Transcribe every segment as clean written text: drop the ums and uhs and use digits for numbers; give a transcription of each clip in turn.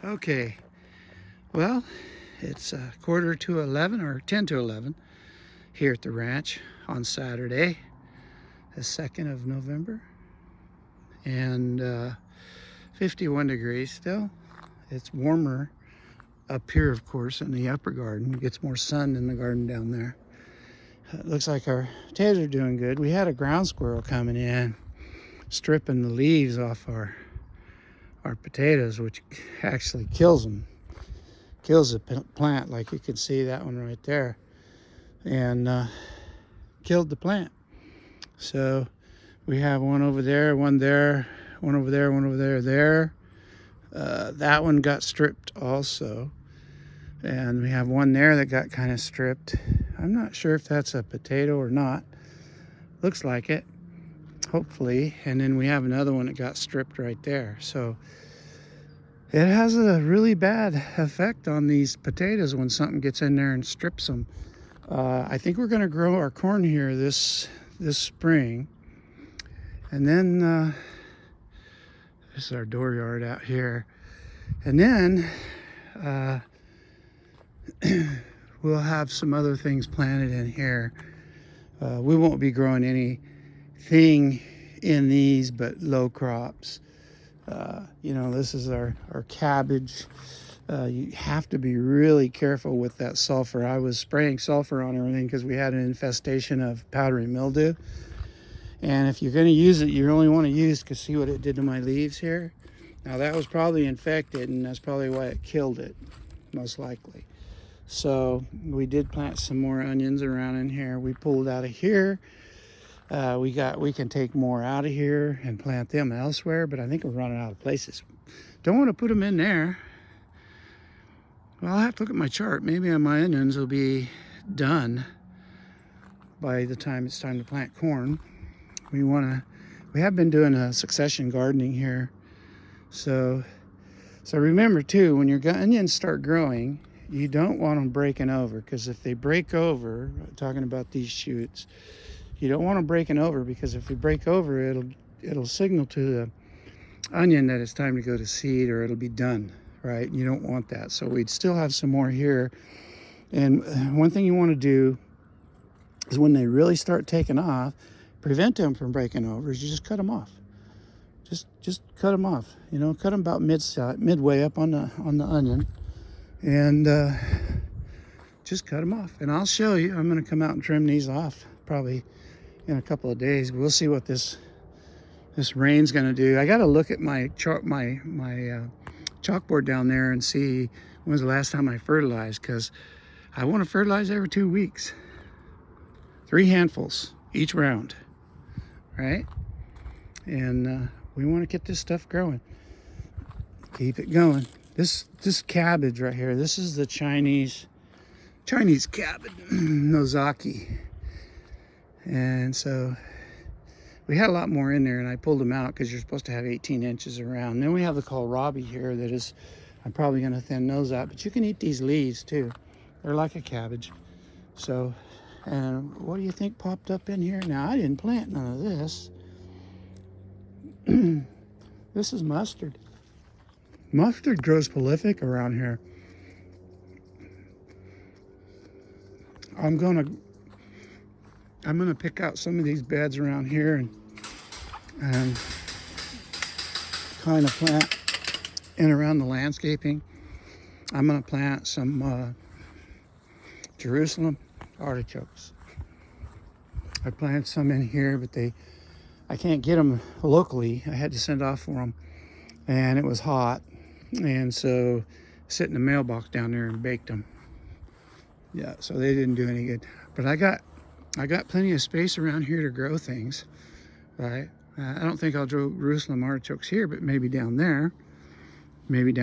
Okay, well, it's quarter to 11 or 10 to 11 here at the ranch on Saturday, the 2nd of November, and 51 degrees still. It's warmer up here, of course, in the upper garden. It gets more sun in the garden down there. It looks like our potatoes are doing good. We had a ground squirrel coming in, stripping the leaves off our potatoes, which actually kills them. Kills the plant, like you can see that one right there, and killed the plant. So we have one over there, one there, one over there, one over there. That one got stripped also, and we have one there that got kind of stripped. I'm not sure if that's a potato or not. Looks like it, hopefully. And then we have another one that got stripped right there. So it has a really bad effect on these potatoes when something gets in there and strips them. I think we're going to grow our corn here this spring. And then this is our dooryard out here. And then we'll have some other things planted in here. We won't be growing anything in these but low crops. This is our cabbage. You have to be really careful with that sulfur. I was spraying sulfur on everything because we had an infestation of powdery mildew. And if you're going to use it, you only want to use, because see what it did to my leaves here? Now that was probably infected, and that's probably why it killed it, most likely. So we did plant some more onions around in here. We pulled out of here. We can take more out of here and plant them elsewhere, but I think we're running out of places. Don't want to put them in there. Well, I'll have to look at my chart. Maybe my onions will be done by the time it's time to plant corn. We have been doing a succession gardening here. So remember too, when your onions start growing, you don't want them breaking over, because if they break over, talking about these shoots, you don't want them breaking over, because if they break over, it'll signal to the onion that it's time to go to seed, or it'll be done, right? You don't want that. So we'd still have some more here. And one thing you want to do is when they really start taking off, prevent them from breaking over, is you just cut them off. Just cut them off. Cut them about midway up on the onion, and just cut them off. And I'll show you. I'm going to come out and trim these off probably in a couple of days. We'll see what this rain's going to do. I got to look at my chalkboard down there and see when's the last time I fertilized, because I want to fertilize every 2 weeks. 3 handfuls each round, right? And we want to get this stuff growing. Keep it going. This cabbage right here, this is the Chinese cabbage, Nozaki. And so we had a lot more in there, and I pulled them out because you're supposed to have 18 inches around. And then we have the kohlrabi here that is, I'm probably going to thin those out, but you can eat these leaves too. They're like a cabbage. So, and what do you think popped up in here? Now, I didn't plant none of this. This is mustard. Mustard grows prolific around here. I'm gonna pick out some of these beds around here and kind of plant in around the landscaping. I'm gonna plant some Jerusalem artichokes. I planted some in here, but I can't get them locally. I had to send off for them, and it was hot, and so sit in the mailbox down there and baked them. Yeah, so they didn't do any good. But I got plenty of space around here to grow things, right? I don't think I'll grow Jerusalem artichokes here, but maybe down there, and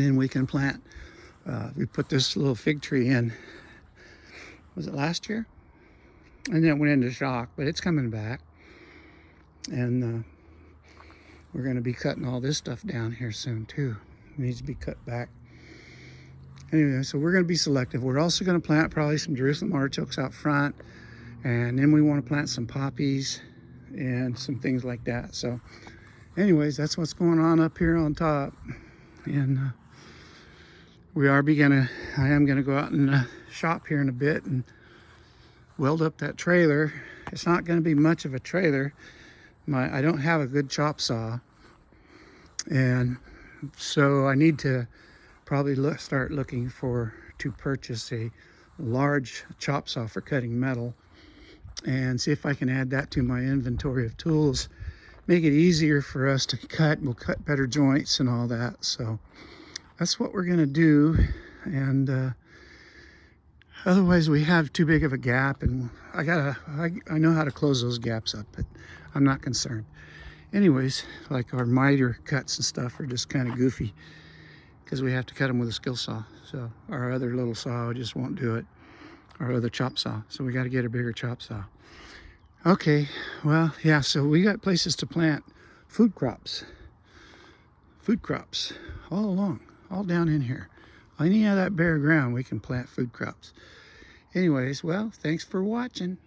then we can plant. We put this little fig tree in. Was it last year? And then it went into shock, but it's coming back. And we're going to be cutting all this stuff down here soon too. It needs to be cut back. Anyway, so we're going to be selective. We're also going to plant probably some Jerusalem artichokes out front, and then we want to plant some poppies and some things like that. So anyways, that's what's going on up here on top. And I am gonna go out and shop here in a bit and weld up that trailer. It's not gonna be much of a trailer. I don't have a good chop saw, and so I need to probably start looking to purchase a large chop saw for cutting metal, and see if I can add that to my inventory of tools, make it easier for us to cut. We'll cut better joints and all that. So that's what we're gonna do. And otherwise we have too big of a gap, and I know how to close those gaps up, but I'm not concerned. Anyways, like our miter cuts and stuff are just kind of goofy because we have to cut them with a skill saw. So our other little saw just won't do it, our other chop saw. So we got to get a bigger chop saw. Okay, well, yeah, so we got places to plant food crops all along, all down in here. Any of that bare ground, we can plant food crops. Anyways, well, thanks for watching.